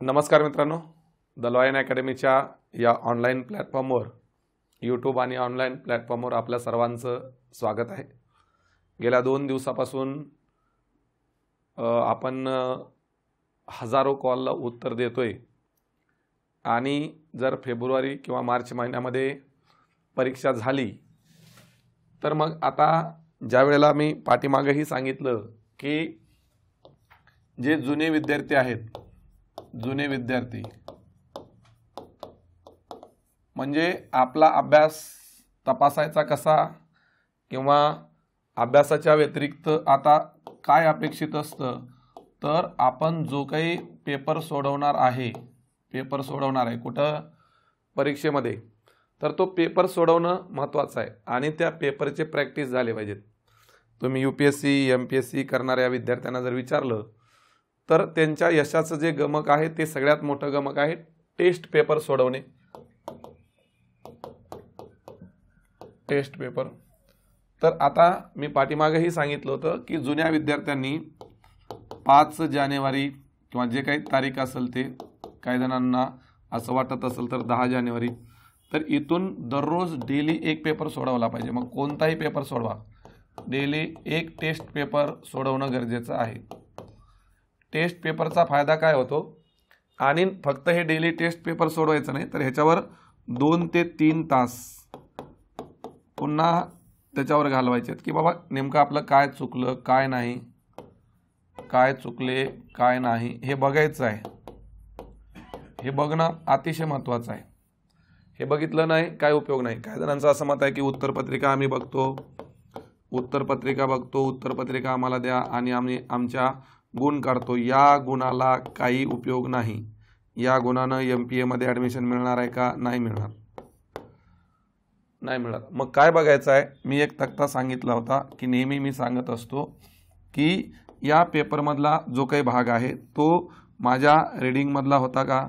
नमस्कार मित्रांनो, the lion अकॅडमीच्या या ऑनलाईन प्लॅटफॉर्मवर यूट्यूब आणि ऑनलाईन प्लॅटफॉर्मवर आपल्या सर्वांचं स्वागत आहे। गेल्या 2 दिवसापासून आपण हजारो कॉलला उत्तर देतोय आणि जर फेब्रुवारी किंवा मार्च महिन्यामध्ये परीक्षा झाली तर मग आता ज्या वेळेला मी पाठीमागेही सांगितलं की जे जुने विद्यार्थी आहेत, जुने विद्यार्थी म्हणजे आपला अभ्यास तपासायचा कसा किंवा अभ्यासाच्या व्यतिरिक्त आता काय अपेक्षित असतं, तर आपण जो काही पेपर सोडवणार आहे कुठं परीक्षेमध्ये, तर तो पेपर सोडवणं महत्त्वाचं आहे आणि त्या पेपरचे प्रॅक्टिस झाले पाहिजेत। तुम्ही UPSC MPSC करणाऱ्या विद्यार्थ्यांना जर विचारलं तर त्यांच्या यशाचं जे गमक आहे ते सगळ्यात मोठं गमक आहे टेस्ट पेपर सोडवणे। टेस्ट पेपर तर आता मी पाठीमागेही सांगितलं होतं की जुन्या विद्यार्थ्यांनी 5 जानेवारी किंवा जे काही तारीख असेल ते, काही जणांना असं वाटत असेल तर 10 जानेवारी, तर इथून दररोज डेली एक पेपर सोडवला पाहिजे। मग कोणताही पेपर सोडवा, डेली एक टेस्ट पेपर सोडवणं गरजेचं आहे। टेस्ट पेपरचा फायदा काय होतो, आणि फक्त हे डेली टेस्ट पेपर सोडवायचं नाही तर ह्याच्यावर 2 ते 3 तास पुन्हा त्याच्यावर घालवायचे की बाबा नेमकं आपलं काय चुकलं, काय नाही, काय चुकले, काय नाही हे बघायचं आहे। हे बघणं अतिशय महत्त्वाचं आहे। हे बघितलं नाही काय उपयोग नाही। काही जणांचं असं मत आहे की उत्तरपत्रिका आम्ही बघतो, उत्तरपत्रिका आम्हाला द्या आणि आम्ही आमच्या गुण काढतो। या गुणाला काही उपयोग नाही। या गुणानं MPA मध्ये ॲडमिशन मिळणार आहे का? नाही मिळणार, नाही मिळणार। मग काय बघायचं आहे, मी एक तक्ता सांगितला होता की नेहमी मी सांगत असतो की या पेपरमधला जो काही भाग आहे तो माझ्या रीडिंगमधला होता का।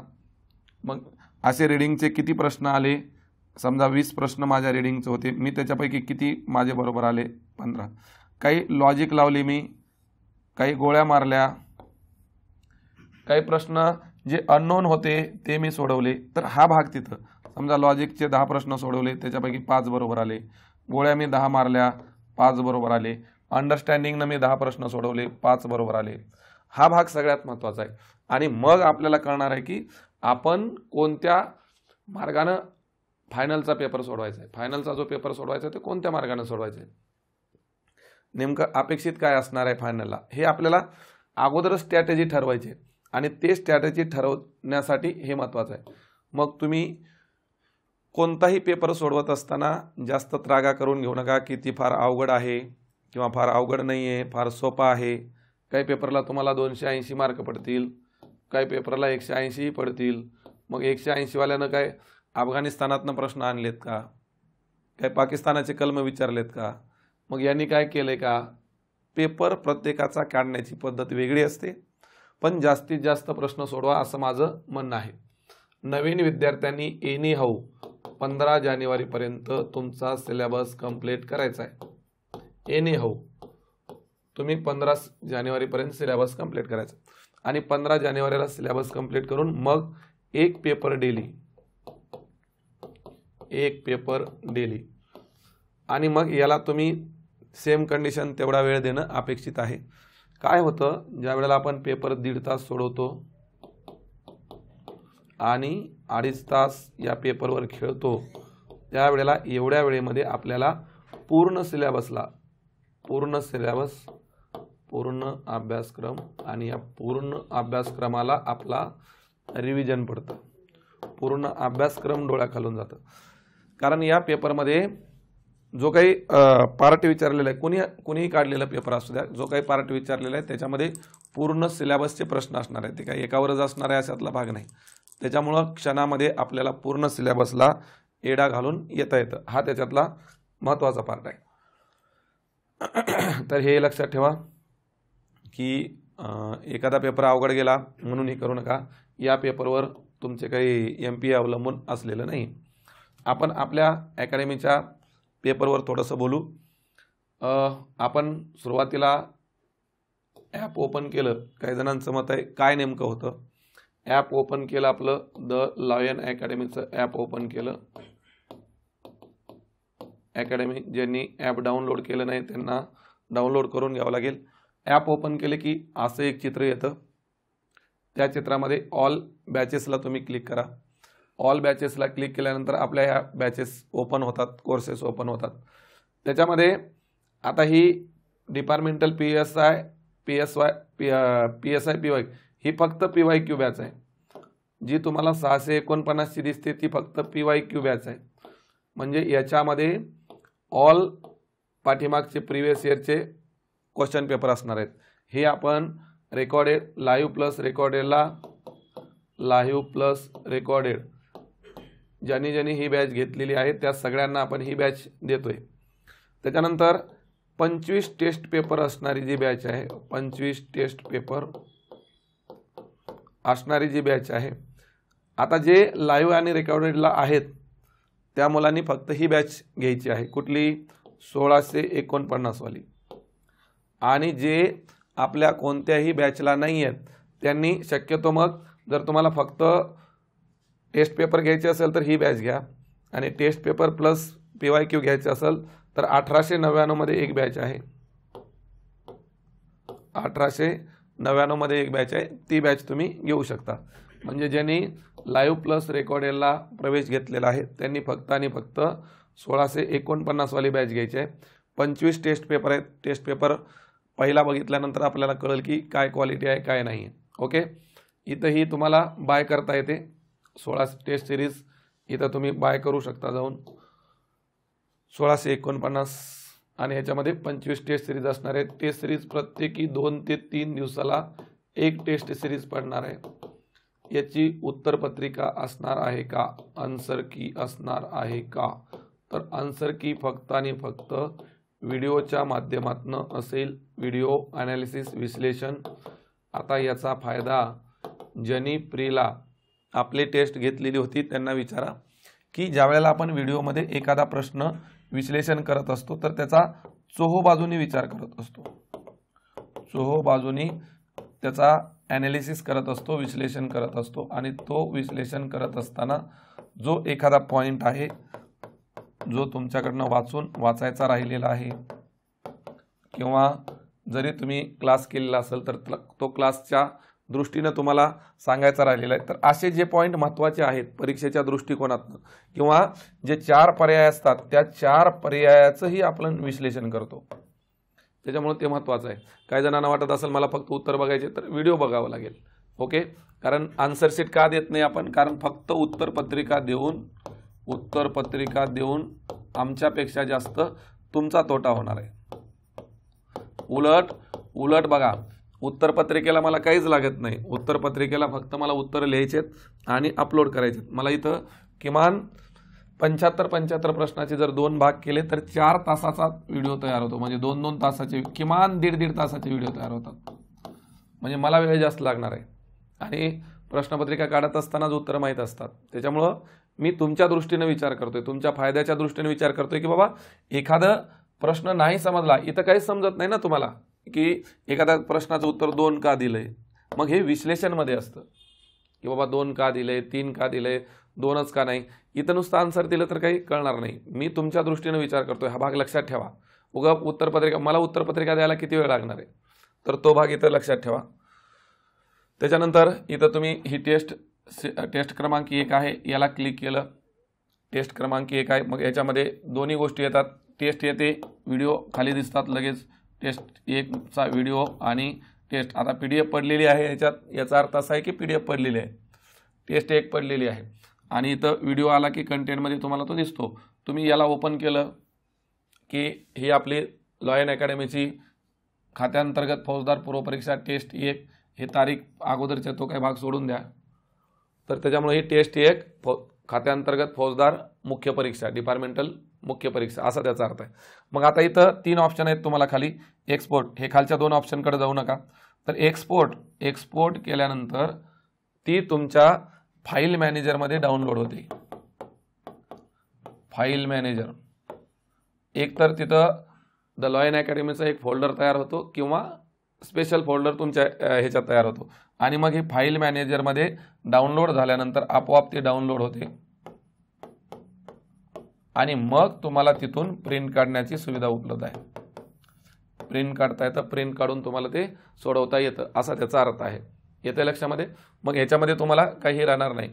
मग असे रीडिंगचे किती प्रश्न आले, समजा 20 प्रश्न माझ्या रीडिंगचे होते, मी त्याच्यापैकी किती माझे बरोबर आले? 15। काही लॉजिक लावली मी, काही गोळ्या मारल्या, काही प्रश्न जे अननोन होते ते मी सोडवले, तर हा भाग तिथं समजा लॉजिकचे 10 प्रश्न सोडवले, त्याच्यापैकी 5 बरोबर आले, गोळ्या मी 10 मारल्या, 5 बरोबर आले, अंडरस्टँडिंगनं मी 10 प्रश्न सोडवले, 5 बरोबर आले। हा भाग सगळ्यात महत्त्वाचा आहे आणि मग आपल्याला कळणार आहे की आपण कोणत्या मार्गाने फायनलचा पेपर सोडवायचा आहे। फायनलचा जो पेपर सोडवायचा आहे ते कोणत्या मार्गाने सोडवायचा आहे, नेमकं अपेक्षित काय असणार आहे फायनलला, हे आपल्याला अगोदरच स्ट्रॅटेजी ठरवायची आहे आणि ते स्ट्रॅटेजी ठरवण्यासाठी हे महत्त्वाचं आहे। मग तुम्ही कोणताही पेपर सोडवत असताना जास्त त्रागा करून घेऊ नका की ती फार अवघड आहे किंवा फार अवघड नाही आहे, फार सोपा आहे। काही पेपरला तुम्हाला 280 मार्क पडतील, काही पेपरला 180 पडतील। मग 180 वाल्यानं काय अफगाणिस्तानातनं प्रश्न आणलेत का, काय पाकिस्तानाचे कलम विचारलेत का, मग यांनी काय केले का? पेपर प्रत्येकाचा काढण्याची पद्धत वेगळी असते, पण जास्तीत जास्त प्रश्न सोडवा असं माझं म्हणणं आहे। नवीन विद्यार्थ्यांनी एनी हाऊ 15 जानेवारीपर्यंत तुमचा सिलेबस कंप्लीट करायचा आहे। एनी हाऊ तुम्ही 15 जानेवारीपर्यंत सिलेबस कंप्लीट करायचा आणि 15 जानेवारीला सिलेबस कंप्लीट करून मग एक पेपर डेली आणि मग याला तुम्ही सेम कंडिशन तेवढा वेळ देणं अपेक्षित आहे। काय होतं, ज्या वेळेला आपण पेपर 1.5 तास सोडवतो आणि 2.5 तास या पेपरवर खेळतो, त्यावेळेला एवढ्या वेळेमध्ये आपल्याला पूर्ण अभ्यासक्रम आणि या पूर्ण अभ्यासक्रमाला आपला रिव्हिजन पडतं, पूर्ण अभ्यासक्रम डोळ्याखालून जातं। कारण या पेपरमध्ये जो काही पार्ट विचारलेला आहे, कुणीही काढलेला पेपर असू द्या, जो काही पार्ट विचारलेला आहे त्याच्यामध्ये पूर्ण सिलेबसचे प्रश्न असणार आहेत। ते काही एकावरच असणार आहे अशातला भाग नाही। त्याच्यामुळं क्षणामध्ये आपल्याला पूर्ण सिलेबसला एडा घालून येता येतं, हा त्याच्यातला महत्त्वाचा पार्ट आहे। तर हे लक्षात ठेवा की एखादा पेपर अवघड गेला म्हणून हे करू नका। या पेपरवर तुमचे काही MPA अवलंबून असलेलं नाही। आपण आपल्या अकॅडमीच्या पेपरवर थोडंसं बोलू। आपण सुरुवातीला ॲप ओपन केलं, काही जणांचं मत आहे काय नेमकं होतं ॲप ओपन केलं, आपलं द लॉयन अकॅडमीचं ॲप ओपन केलं. अकॅडमी ज्यांनी ॲप डाउनलोड केलं नाही त्यांना डाउनलोड करून घ्यावं लागेल. ॲप ओपन केले की असं एक चित्र येतं. त्या चित्रामध्ये ऑल बॅचेसला तुम्ही क्लिक करा. ऑल बॅचेसला क्लिक केल्यानंतर आपल्या ह्या बॅचेस ओपन होतात, कोर्सेस ओपन होतात. त्याच्यामध्ये आता ही डिपार्टमेंटल PSI PY ही फक्त PYQ बॅच आहे. जी तुम्हाला 649 ची दिसते ती फक्त PYQ बॅच आहे. म्हणजे याच्यामध्ये ऑल पाठीमागचे प्रिव्हियस इयरचे क्वेश्चन पेपर असणार आहेत. हे आपण रेकॉर्डेड लाईव्ह प्लस रेकॉर्डेड ज्यांनी ही बॅच घेतलेली आहे त्या सगळ्यांना आपण ही बॅच देतोय. त्याच्यानंतर 25 टेस्ट पेपर असणारी जी बॅच आहे, 25 टेस्ट पेपर असणारी जी बॅच आहे. आता जे लाईव्ह आणि रेकॉर्डेडला आहेत त्या मुलांनी फक्त ही बॅच घ्यायची आहे. कुठली? 1649 वाली. आणि जे आपल्या कोणत्याही बॅचला नाही आहेत त्यांनी शक्यतो मग जर तुम्हाला फक्त टेस्ट पेपर घ्यायचे असेल तर ही बॅच घ्या, आणि टेस्ट पेपर प्लस PYQ घ्यायचे असेल तर 1899 मध्ये एक बॅच आहे. 1899 मध्ये एक बॅच आहे, ती बॅच तुम्ही घेऊ शकता. म्हणजे ज्यांनी लाईव्ह प्लस रेकॉर्डेडला प्रवेश घेतलेला आहे त्यांनी फक्त आणि फक्त 1649 वाली बॅच घ्यायची आहे. 25 टेस्ट पेपर आहेत. टेस्ट पेपर पहिला बघितल्यानंतर आपल्याला कळेल की काय क्वालिटी आहे काय नाही. ओके, इथंही तुम्हाला बाय करता येते. 16 टेस्ट सिरीज इथं तुम्ही बाय करू शकता जाऊन 1649, आणि ह्याच्यामध्ये 25 टेस्ट सिरीज असणार आहे. टेस्ट सिरीज प्रत्येकी 2 ते 3 दिवसाला एक टेस्ट सिरीज पडणार आहे. याची उत्तरपत्रिका असणार आहे का? आन्सर की असणार आहे का? तर आन्सर की फक्त आणि फक्त व्हिडिओच्या माध्यमातून असेल. व्हिडिओ ॲनालिसिस विश्लेषण. आता याचा फायदा ज्यांनी प्रीला आपली टेस्ट घेतलेली होती त्यांना विचारा की ज्यावेळेला आपण व्हिडिओमध्ये एखादा प्रश्न विश्लेषण करत असतो तर त्याचा चोहोबाजूनी विचार करत असतो, चोहोबाजूनी त्याचा ॲनालिसिस करत असतो, विश्लेषण करत असतो. आणि तो विश्लेषण करत असताना जो एखादा पॉईंट आहे जो तुमच्याकडनं वाचायचा राहिलेला आहे, किंवा जरी तुम्ही क्लास केलेला असेल तर तो क्लासच्या दृष्टीने तुम्हाला सांगायचा राहिलेला आहे, तर असे जे पॉईंट महत्त्वाचे आहेत परीक्षेच्या दृष्टिकोनातून, किंवा जे 4 पर्याय असतात त्या 4 पर्यायाचंही आपण विश्लेषण करतो. त्याच्यामुळे ते महत्त्वाचं आहे. काही जणांना वाटत असेल मला फक्त उत्तर बघायचे तर व्हिडिओ बघावं लागेल. ओके, कारण आन्सर शीट का देत नाही आपण? कारण फक्त उत्तरपत्रिका देऊन आमच्यापेक्षा जास्त तुमचा तोटा होणार आहे. उलट बघा, उत्तरपत्रिकेला मला काहीच लागत नाही. उत्तरपत्रिकेला फक्त मला उत्तर लिहायचेत आणि अपलोड करायचेत. मला इथं किमान 75 प्रश्नाचे जर 2 भाग केले तर 4 तासाचा व्हिडिओ तयार होतो. म्हणजे 2-2 तासाचे, किमान 1.5 तासाचे व्हिडिओ तयार होतात. म्हणजे मला वेळ जास्त लागणार आहे, आणि प्रश्नपत्रिका काढत असतानाच उत्तर माहीत असतात. त्याच्यामुळं मी तुमच्या दृष्टीने विचार करतोय, तुमच्या फायद्याच्या दृष्टीने विचार करतोय की बाबा एखादा प्रश्न नाही समजला, इथं काहीच समजत नाही ना तुम्हाला की एखाद्या प्रश्नाचं उत्तर 2 का दिलंय. मग हे विश्लेषणमध्ये असतं की बाबा 2 का दिले, 3 का दिले, 2च का नाही. इथं नुसतं आन्सर दिलं तर काही कळणार नाही. मी तुमच्या दृष्टीने विचार करतोय, हा भाग लक्षात ठेवा. उत्तरपत्रिका मला उत्तरपत्रिका द्यायला किती वेळ लागणार आहे, तर तो भाग इथं लक्षात ठेवा. त्याच्यानंतर इथं तुम्ही ही टेस्ट क्रमांक 1 आहे, याला क्लिक केलं. टेस्ट क्रमांक 1 आहे. मग याच्यामध्ये दोन्ही गोष्टी येतात. टेस्ट येते, व्हिडिओ खाली दिसतात लगेच. टेस्ट 1चा व्हिडिओ आणि टेस्ट. आता PDF पडलेली आहे याच्यात, याचा अर्थ असा आहे की PDF पडलेली आहे. टेस्ट 1 पडलेली आहे आणि इथं व्हिडिओ आला की कंटेंटमध्ये तुम्हाला तो दिसतो. तुम्ही याला ओपन केलं की ही आपली लॉयन अकॅडमीची खात्यांतर्गत फौजदार पूर्वपरीक्षा टेस्ट 1, हे तारीख अगोदरचे तो काही भाग सोडून द्या. तर त्याच्यामुळे ही टेस्ट 1 खात्यांतर्गत फौजदार मुख्य परीक्षा, डिपार्टमेंटल मुख्य परीक्षा असा त्याचा अर्थ आहे. मग आता इथं 3 ऑप्शन आहेत तुम्हाला खाली. एक्सपोर्ट, हे खालच्या 2 ऑप्शनकडे जाऊ नका. तर एक्सपोर्ट केल्यानंतर ती तुमच्या फाईल मॅनेजरमध्ये डाउनलोड होते. फाईल मॅनेजर एक तर तिथं द लॉयन अकॅडमीचा एक फोल्डर तयार होतो, किंवा स्पेशल फोल्डर तुमच्या ह्याच्यात तयार होतो आणि मग हे फाईल मॅनेजरमध्ये डाउनलोड झाल्यानंतर आपोआप ते डाउनलोड होते आणि मग तुम्हाला तिथून प्रिंट काढण्याची सुविधा उपलब्ध आहे. प्रिंट काढता येतं, प्रिंट काढून तुम्हाला ते सोडवता येतं, असा त्याचा अर्थ आहे. येते लक्षामध्ये. मग ह्याच्यामध्ये तुम्हाला काही राहणार नाही.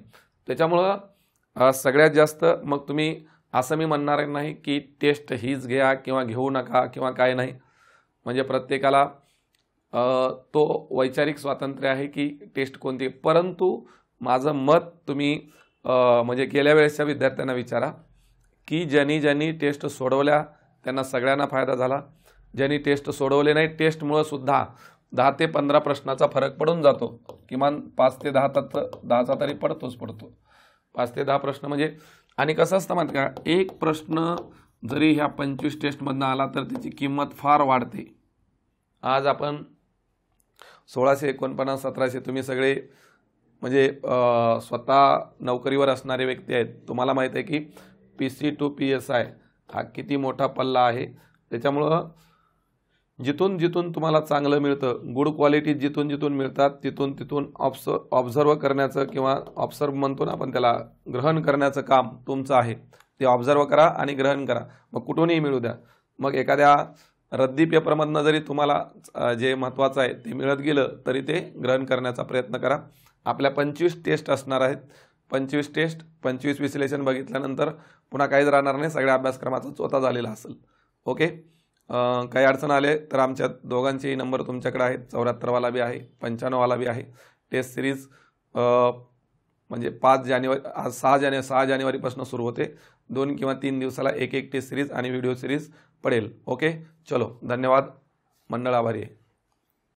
त्याच्यामुळं सगळ्यात जास्त मग तुम्ही असं मी म्हणणार नाही की टेस्ट हीच घ्या किंवा घेऊ नका किंवा काय नाही. म्हणजे प्रत्येकाला तो वैचारिक स्वातंत्र्य आहे की टेस्ट कोणती. परंतु माझं मत तुम्ही म्हणजे गेल्या वेळेसच्या विद्यार्थ्यांना विचारा की ज्यांनी टेस्ट सोडवल्या त्यांना सगळ्यांना फायदा झाला. ज्यांनी टेस्ट सोडवले नाही, टेस्टमुळं सुद्धा 10 ते 15 प्रश्नाचा फरक पडून जातो. किमान 5 ते 10चा तरी पडतो. 5 ते 10 प्रश्न म्हणजे. आणि कसं असतं माहिती का, एक प्रश्न जरी ह्या 25 टेस्टमधनं आला तर त्याची किंमत फार वाढते. आज आपण 1649, 1700 तुम्ही सगळे म्हणजे स्वतः नोकरीवर असणारे व्यक्ती आहेत. तुम्हाला माहीत आहे की PC to PSI हा किती मोठा पल्ला आहे. त्याच्यामुळं जिथून तुम्हाला चांगलं मिळतं, गुड क्वालिटी जिथून मिळतात तिथून ऑब्झर्व करण्याचं किंवा ऑब्झर्व म्हणतो ना आपण त्याला, ग्रहण करण्याचं काम तुमचं आहे. ते ऑब्झर्व करा आणि ग्रहण करा. मग कुठूनही मिळू द्या. मग एखाद्या रद्दी पेपरमधनं जरी तुम्हाला जे महत्त्वाचं आहे ते मिळत गेलं तरी ते ग्रहण करण्याचा प्रयत्न करा. आपल्या 25 टेस्ट असणार आहेत. 25 टेस्ट, 25 विश्लेषण बघितल्यानंतर पुन्हा काहीच राहणार नाही. सगळ्या अभ्यासक्रमाचा चोथा झालेला असेल. ओके. काही अडचण आले तर आमच्या दोघांचेही नंबर तुमच्याकडे आहेत. 74 वाला बी आहे, 95 वाला बी आहे. टेस्ट सिरीज म्हणजे 6 जानेवारीपासून सुरू होते. 2 किंवा 3 दिवसाला एक टेस्ट सिरीज आणि व्हिडिओ सिरीज पडेल. ओके. चलो, धन्यवाद. मंडळ आभारी आहे.